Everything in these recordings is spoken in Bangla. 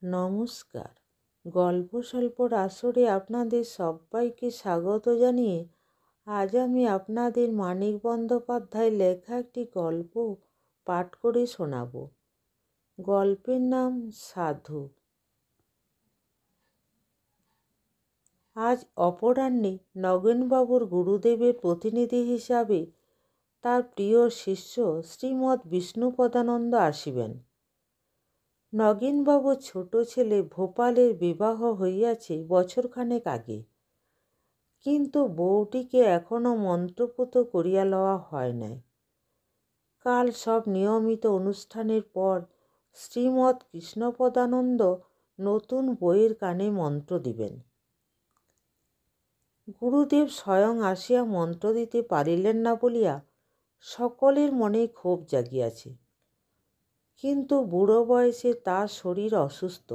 নমস্কার। গল্প স্বল্পর আসরে আপনাদের সবাইকে স্বাগত জানিয়ে আজ আমি আপনাদের মানিক বন্দ্যোপাধ্যায় লেখা একটি গল্প পাঠ করে শোনাব। গল্পের নাম সাধু। আজ অপরাহ্নে নগেনবাবুর গুরুদেবের প্রতিনিধি হিসাবে তার প্রিয় শিষ্য শ্রীমৎ বিষ্ণুপদানন্দ আসিবেন। নগেনবাবুর ছোট ছেলে ভোপালের বিবাহ হইয়াছে বছরখানেক আগে, কিন্তু বউটিকে এখনো মন্ত্রপুত করিয়া লওয়া হয় নাই। কাল সব নিয়মিত অনুষ্ঠানের পর শ্রীমৎ কৃষ্ণপদানন্দ নতুন বইয়ের কানে মন্ত্র দিবেন। গুরুদেব স্বয়ং আসিয়া মন্ত্র দিতে পারিলেন না বলিয়া সকলের মনে ক্ষোভ জাগিয়াছে। কিন্তু বুড়ো বয়সে তার শরীর অসুস্থ।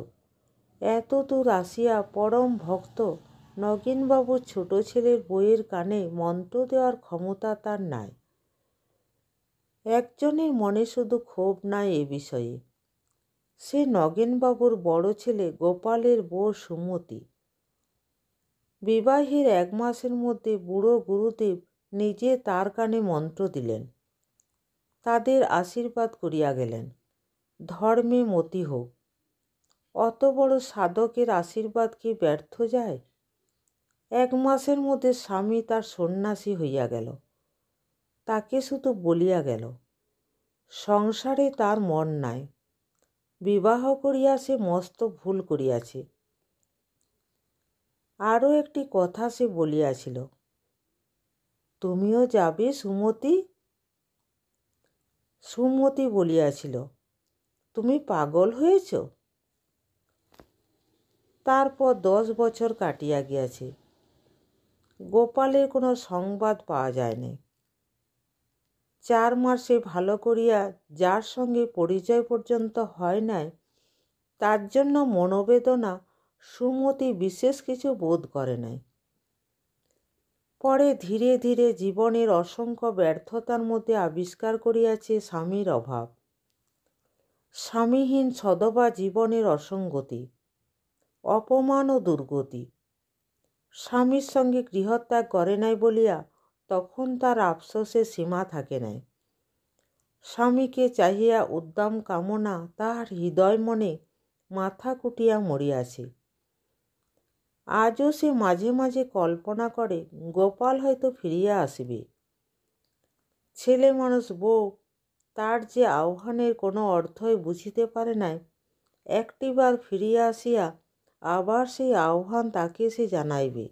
এত দূর আসিয়া পরম ভক্ত নগেনবাবুর ছোট ছেলের বইয়ের কানে মন্ত্র দেওয়ার ক্ষমতা তার নাই। একজনের মনে শুধু ক্ষোভ নাই এ বিষয়ে, সে নগেনবাবুর বড় ছেলে গোপালের বউ সুমতি। বিবাহের 1 মাসের মধ্যে বুড়ো গুরুদেব নিজে তার কানে মন্ত্র দিলেন, তাদের আশীর্বাদ করিয়া গেলেন, ধর্মে মতি হোক। অত বড় সাধকের আশীর্বাদ কি ব্যর্থ যায়? 1 মাসের মধ্যে স্বামী তার সন্ন্যাসী হইয়া গেল। তাকে শুধু বলিয়া গেল, সংসারে তার মন নাই, বিবাহ করিয়া সে মস্ত ভুল করিয়াছে। আরও একটি কথা সে বলিয়াছিল, তুমিও যাবে সুমতি? সুমতি বলিয়াছিল, তুমি পাগল হয়েছ? তারপর 10 বছর কাটিয়া গিয়াছে, গোপালের কোনো সংবাদ পাওয়া যায়নি। 4 মাসে ভালো করিয়া যার সঙ্গে পরিচয় পর্যন্ত হয় নাই, তার জন্য মনোবেদনা সুমতি বিশেষ কিছু বোধ করে নাই। পরে ধীরে ধীরে জীবনের অসংখ্য ব্যর্থতার মধ্যে আবিষ্কার করিয়াছে স্বামীর অভাব, স্বামীহীন সদবা জীবনের অসঙ্গতি, অপমান ও দুর্গতি। স্বামীর সঙ্গে গৃহত্যাগ করে নাই বলিয়া তখন তার আফসোসের সীমা থাকে নাই। স্বামীকে চাহিয়া উদ্দাম কামনা তাহার হৃদয় মনে মাথা কুটিয়া মরিয়াছে। আজও সে মাঝে মাঝে কল্পনা করে গোপাল হয়তো ফিরিয়া আসিবে। ছেলে মানুষ বউ, তার যে আহ্বানের কোনো অর্থই বুঝিতে পারে নাই, একটিবার ফিরিয়া আসিয়া আবার সেই আহ্বান তাকে সে জানাইবে।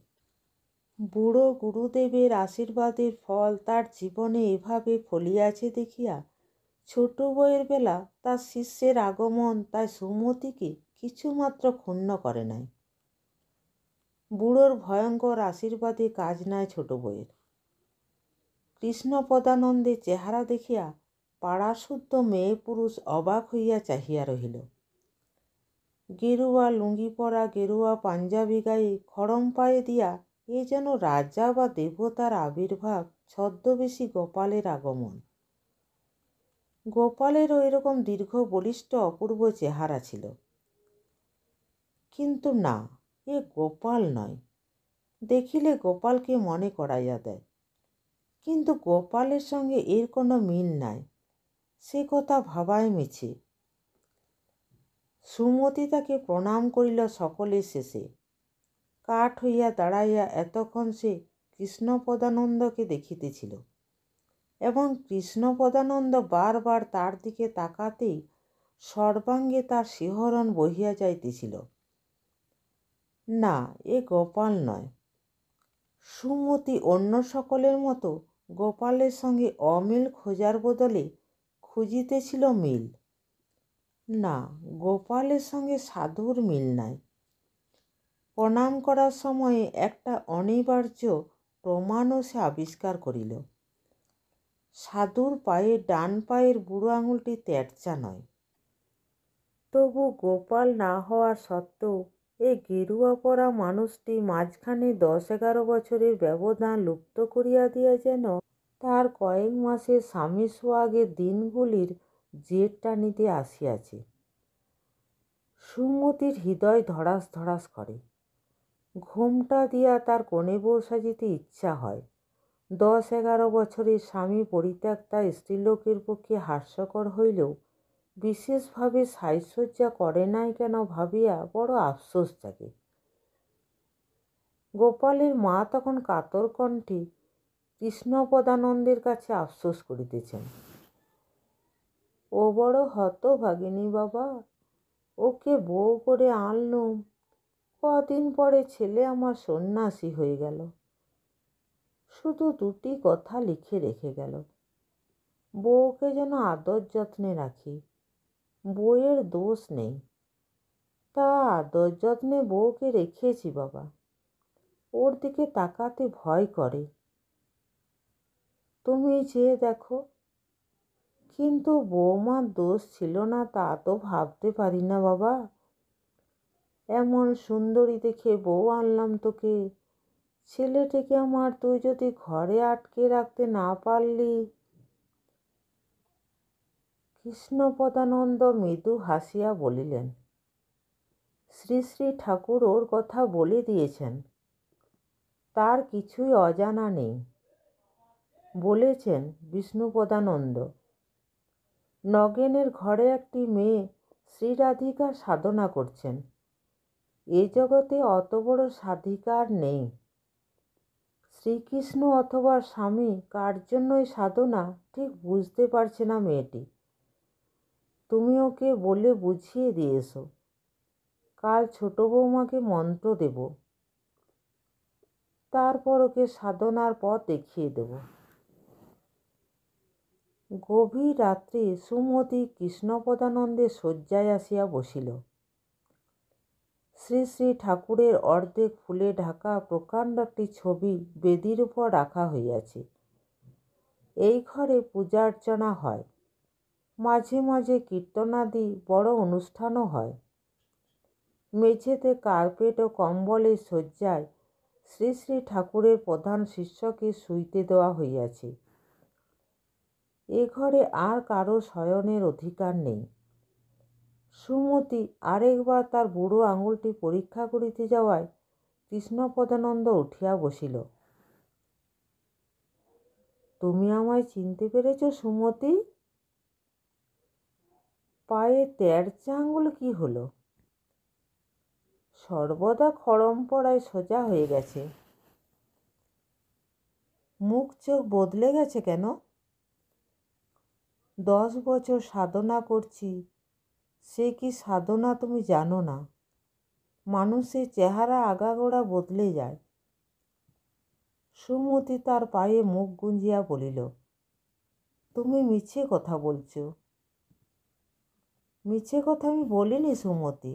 বুড়ো গুরুদেবের আশীর্বাদের ফল তার জীবনে এভাবে ফলিয়াছে দেখিয়া ছোট বউয়ের বেলা তার শিষ্যের আগমন তাই সুমতিকে কিছুমাত্র ক্ষুণ্ণ করে নাই। বুড়োর ভয়ঙ্কর আশীর্বাদে কাজ নাই ছোট বউয়ের। কৃষ্ণপদানন্দের চেহারা দেখিয়া পাড়াশুদ্ধ মেয়ে পুরুষ অবাক হইয়া চাহিয়া রহিল। গেরুয়া লুঙ্গি পরা, গেরুয়া পাঞ্জাবি গায়ে, খড়ম পায়ে দিয়া এ যেন রাজা বা দেবতার আবির্ভাব। ছদ্মবেশী গোপালের আগমন। গোপালেরও এরকম দীর্ঘ বলিষ্ঠ অপূর্ব চেহারা ছিল, কিন্তু না, এ গোপাল নয়। দেখিলে গোপালকে মনে করাইয়া দেয়, কিন্তু গোপালের সঙ্গে এর কোনো মিল নাই, সে কথা ভাবায় মিছে। সুমতি তাকে প্রণাম করিল সকলের শেষে। কাঠ হইয়া দাঁড়াইয়া এতক্ষণ সে কৃষ্ণপদানন্দকে দেখিতেছিল, এবং কৃষ্ণপদানন্দ বারবার তার দিকে তাকাতেই সর্বাঙ্গে তার শিহরণ বহিয়া যাইতেছিল। না, এ গোপাল নয়। সুমতি অন্য সকলের মতো গোপালের সঙ্গে অমিল খোঁজার বদলে খুঁজিতেছিল মিল। না, গোপালের সঙ্গে সাধুর মিল নাই। প্রণাম করার সময়ে একটা অনিবার্য প্রমাণও সে আবিষ্কার করিল। সাধুর পায়ে ডান পায়ের বুড়ো আঙুলটি তেরচা নয়। তবু গোপাল না হওয়া সত্ত্বেও এই গেরুয়া পরা মানুষটি মাঝখানে 10-11 বছরের ব্যবধান লুপ্ত করিয়া দিয়া যেন তার কয়েক মাসের স্বামী সোহাগের দিনগুলির জের টানিতে আসিয়াছে। সুমতির হৃদয় ধড়াস ধড়াস করে। ঘোমটা দিয়া তার কনে বউ সাজিতে ইচ্ছা হয়। 10-11 বছরের স্বামী পরিত্যক্তা স্ত্রীলোকের পক্ষে হাস্যকর হইলেও বিশেষভাবে সাজসজ্জা করে নাই কেন ভাবিয়া বড় আফসোস জাগে। গোপালের মা তখন কাতর কণ্ঠে কৃষ্ণপদানন্দের কাছে আফসোস করিতেছেন। ও বড় হতভাগিনী বাবা, ওকে বউ করে আনলুম, কদিন পরে ছেলে আমার সন্ন্যাসী হয়ে গেল। শুধু 2টি কথা লিখে রেখে গেল, বউকে যেন আদর যত্নে রাখি। বউয়ের দোষ নেই, তা আদর যত্নে বউকে রেখেছি বাবা। ওর দিকে তাকাতে ভয় করে। তুমি চেয়ে দেখো। কিন্তু বৌমার দোষ ছিল না তা তো ভাবতে পারি না বাবা। এমন সুন্দরী দেখে বউ আনলাম তোকে, ছেলেটিকে আমার তুই যদি ঘরে আটকে রাখতে না পারলি। কৃষ্ণপদানন্দ মৃদু হাসিয়া বলিলেন, শ্রী শ্রী ঠাকুর ওর কথা বলে দিয়েছেন, তার কিছুই অজানা নেই। বলেছেন বিষ্ণুপদানন্দ, নগেনের ঘরে একটি মেয়ে শ্রীরাধিকা সাধনা করছেন। এ জগতে অত বড় সাধিকা আর নেই। শ্রীকৃষ্ণ অথবা স্বামী কার জন্যই সাধনা ঠিক বুঝতে পারছে না মেয়েটি। তুমি ওকে বলে বুঝিয়ে দিয়ে এসো। কাল ছোট বৌমাকে মন্ত্র দেব, তারপর ওকে সাধনার পথ দেখিয়ে দেব। গভীর রাত্রে সুমতি কৃষ্ণপদানন্দের শয্যায় আসিয়া বসিল। শ্রী শ্রী ঠাকুরের অর্ধেক ফুলে ঢাকা প্রকাণ্ড একটি ছবি বেদির উপর রাখা হইয়াছে। এই ঘরে পূজার্চনা হয়, মাঝে মাঝে কীর্তনাদি বড় অনুষ্ঠানও হয়। মেঝেতে কার্পেট ও কম্বলের শয্যায় শ্রী শ্রী ঠাকুরের প্রধান শিষ্যকে শুইতে দেওয়া হইয়াছে। এ ঘরে আর কারো শয়নের অধিকার নেই। সুমতি আরেকবার তার বুড়ো আঙুলটি পরীক্ষা করিতে যাওয়ায় কৃষ্ণপদানন্দ উঠিয়া বসিল। তুমি আমায় চিনতে পেরেছ সুমতি? পায়ে তেরচা আঙুল কি হলো? সর্বদা খড়ম পড়ায় সোজা হয়ে গেছে। মুখ চোখ বদলে গেছে কেন? 10 বছর সাধনা করছি, সে কি সাধনা তুমি জানো না? মানুষের চেহারা আগাগোড়া বদলে যায়। সুমতি তার পায়ে মুখ গুঁজিয়া বলিল, তুমি মিছে কথা বলছ। মিছে কথা আমি বলিনি সুমতি।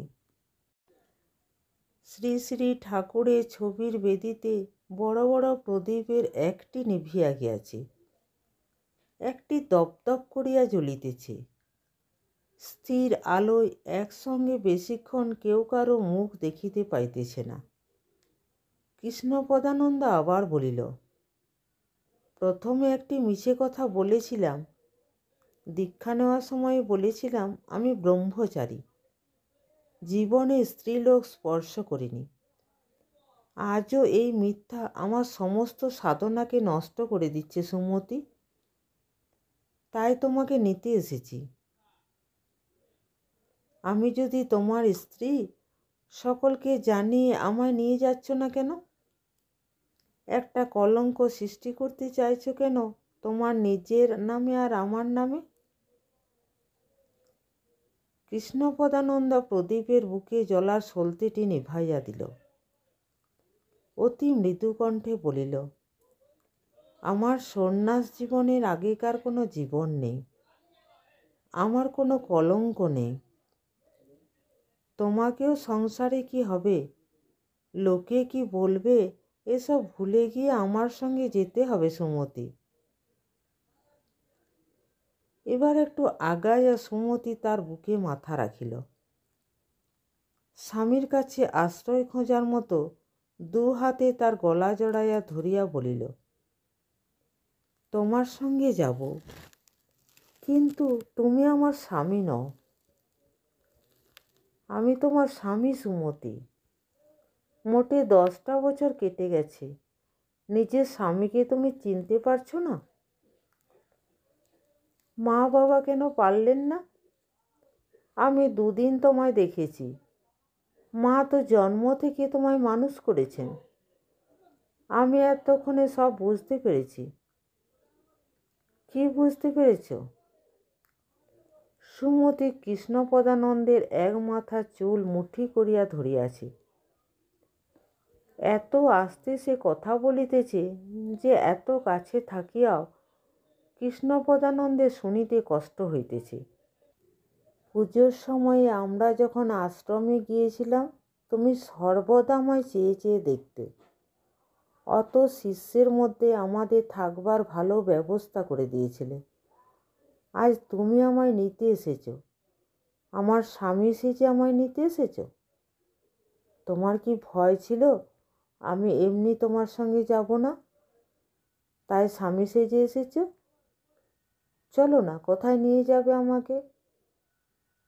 শ্রী শ্রী ঠাকুরের ছবির বেদিতে বড় বড় প্রদীপের একটি নিভিয়া গিয়াছে, একটি দপদপ করিয়া জ্বলিতেছে। স্থির আলোয় একসঙ্গে বেশিক্ষণ কেউ কারো মুখ দেখিতে পাইতেছে না। কৃষ্ণপদানন্দ আবার বলিল, প্রথমে একটি মিছে কথা বলেছিলাম। দীক্ষা নেওয়ার সময় বলেছিলাম আমি ব্রহ্মচারী, জীবনে স্ত্রীলোক স্পর্শ করিনি। আজও এই মিথ্যা আমার সমস্ত সাধনাকে নষ্ট করে দিচ্ছে সুমতি। তাই তোমাকে নিতে এসেছি। আমি যদি তোমার স্ত্রী, সকলকে জানিয়ে আমায় নিয়ে যাচ্ছ না কেন? একটা কলঙ্ক সৃষ্টি করতে চাইছো কেন তোমার নিজের নামে আর আমার নামে? কৃষ্ণপদানন্দ প্রদীপের বুকে জ্বলার সলতেটি নিভাইয়া দিল। অতি মৃদু কণ্ঠে বলিল, আমার সন্ন্যাস জীবনের আগেকার কোনো জীবন নেই, আমার কোনো কলঙ্ক নেই। তোমাকেও সংসারে কি হবে, লোকে কি বলবে, এসব ভুলে গিয়ে আমার সঙ্গে যেতে হবে সুমতি। এবার একটু আগাইয়া সুমতি তার বুকে মাথা রাখিল। স্বামীর কাছে আশ্রয় খোঁজার মতো 2 হাতে তার গলা জড়াইয়া ধরিয়া বলিল, তোমার সঙ্গে যাব, কিন্তু তুমি আমার স্বামী নও। আমি তোমার স্বামী সুমতি। মোটে 10টা বছর কেটে গেছে, নিজের স্বামীকে তুমি চিনতে পারছো না? মা বাবা কেন পারলেন না? আমি 2 দিন তোমায় দেখেছি। মা তো জন্ম থেকে তোমায় মানুষ করেছেন। আমি এতক্ষণে সব বুঝতে পেরেছি। কি বুঝতে পেরেছ? সুমতি কৃষ্ণপদানন্দের এক মাথা চুল মুঠি করিয়া ধরিয়াছে। এত আস্তে সে কথা বলিতেছে যে এত কাছে থাকিয়াও কৃষ্ণপদানন্দের শুনিতে কষ্ট হইতেছে। পুজোর সময়ে আমরা যখন আশ্রমে গিয়েছিলাম, তুমি সর্বদা আমায় চেয়ে চেয়ে দেখতে। অত শিষ্যের মধ্যে আমাদের থাকবার ভালো ব্যবস্থা করে দিয়েছিলে। আজ তুমি আমায় নিতে এসেছো, আমার স্বামী সেজে আমায় নিতে এসেছো। তোমার কি ভয় ছিল আমি এমনি তোমার সঙ্গে যাব না, তাই স্বামী সেজে এসেছো? চলো না, কোথায় নিয়ে যাবে আমাকে?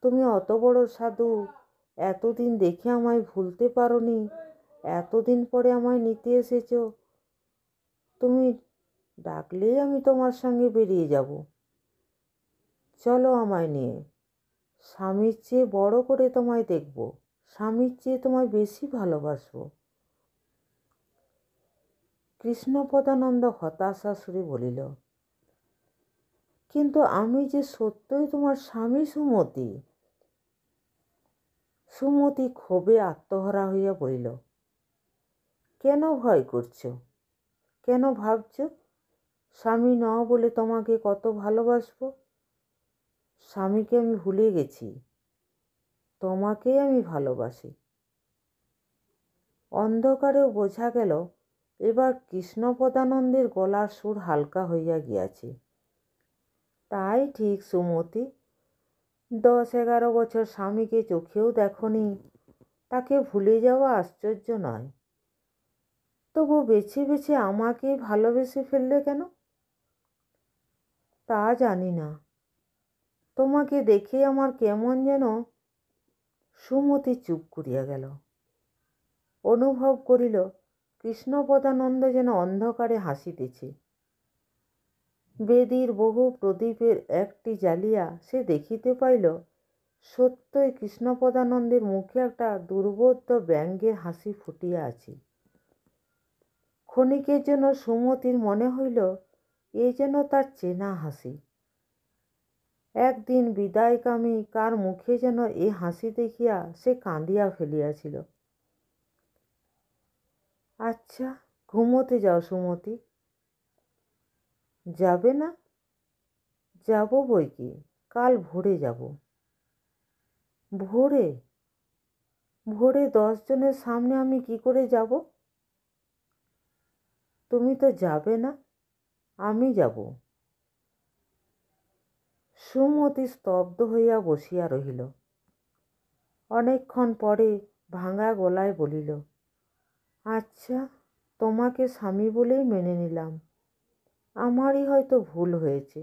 তুমি অত বড় সাধু, এতদিন দেখে আমায় ভুলতে পারোনি, এতদিন পরে আমায় নিতে এসেছো। তুমি ডাকলেই আমি তোমার সঙ্গে বেরিয়ে যাব। চলো আমায় নিয়ে। স্বামীর চেয়ে বড় করে তোমায় দেখব, স্বামীর চেয়ে তোমায় বেশি ভালোবাসবো। কৃষ্ণপদানন্দ হতাশা সুরে বলিল, কিন্তু আমি যে সত্যই তোমার স্বামী সুমতি। সুমতি ক্ষোভে আত্মহারা হইয়া বলিল, কেন ভয় করছো? কেন ভাবছো স্বামী নও বলে তোমাকে কত ভালোবাসবো? স্বামীকে আমি ভুলে গেছি, তোমাকেই আমি ভালোবাসি। অন্ধকারেও বোঝা গেল এবার কৃষ্ণপদানন্দের গলার সুর হালকা হইয়া গিয়াছে। তাই ঠিক সুমতি, 10-11 বছর স্বামীকে চোখেও দেখনি, তাকে ভুলে যাওয়া আশ্চর্য নয়। তবু বেছে বেছে আমাকে ভালোবেসে ফেললে কেন? তা জানি না। তোমাকে দেখে আমার কেমন যেন। সুমতি চুপ করিয়া গেল। অনুভব করিল কৃষ্ণপদানন্দ যেন অন্ধকারে হাসিতেছে। বেদীর বহু প্রদীপের একটি জ্বালিয়া সে দেখিতে পাইল সত্যই কৃষ্ণপদানন্দের মুখে একটা দুর্বোধ্য ব্যঙ্গের হাসি ফুটিয়া আছে। ক্ষণিকের জন্য সুমতির মনে হইল এ যেন তার চেনা হাসি। একদিন বিদায়কামী কার মুখে যেন এ হাসি দেখিয়া সে কাঁদিয়া ফেলিয়াছিল। আচ্ছা, ঘুমোতে যাও সুমতি। যাবে না? যাব বই কি, কাল ভোরে যাব। ভোরে? ভোরে 10 জনের সামনে আমি কি করে যাব? তুমি তো যাবে না, আমি যাব। সুমতি স্তব্ধ হইয়া বসিয়া রহিল। অনেকক্ষণ পরে ভাঙা গলায় বলিল, আচ্ছা, তোমাকে স্বামী বলেই মেনে নিলাম। আমারই হয়তো ভুল হয়েছে।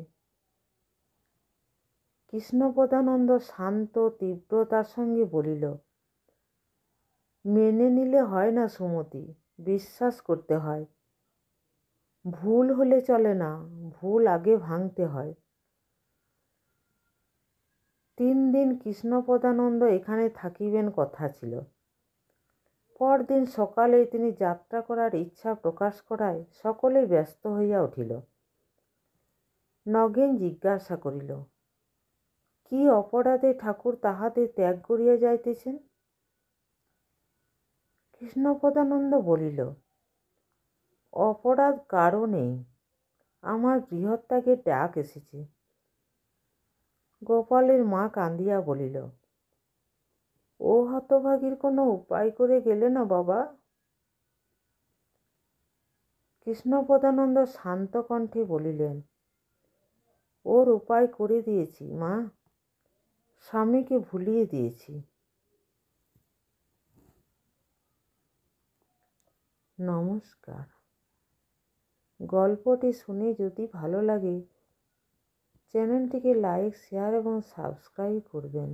কৃষ্ণপদানন্দ শান্ত তীব্রতার সঙ্গে বলিল, মেনে নিলে হয় না সুমতি, বিশ্বাস করতে হয়। ভুল হলে চলে না, ভুল আগে ভাঙতে হয়। 3 দিন কৃষ্ণপদানন্দ এখানে থাকিবেন কথা ছিল। পরদিন সকালে তিনি যাত্রা করার ইচ্ছা প্রকাশ করায় সকলেই ব্যস্ত হইয়া উঠিল। নগেন জিজ্ঞাসা করিল, কি অপরাধে ঠাকুর তাহাদের ত্যাগ করিয়া যাইতেছেন? কৃষ্ণপদানন্দ বলিল, অপরাধ কারও নেই, আমার গৃহত্যাগের ডাক এসেছে। গোপালের মা কাঁদিয়া বলিল, ও হতভাগীর কোনো উপায় করে গেলে না বাবা? কৃষ্ণপদানন্দ শান্ত কণ্ঠে বলিলেন, ওর উপায় করে দিয়েছি মা, স্বামীকে ভুলিয়ে দিয়েছি। নমস্কার। গল্পটি শুনে যদি ভালো লাগে চ্যানেলটিকে লাইক, শেয়ার এবং সাবস্ক্রাইব করবেন।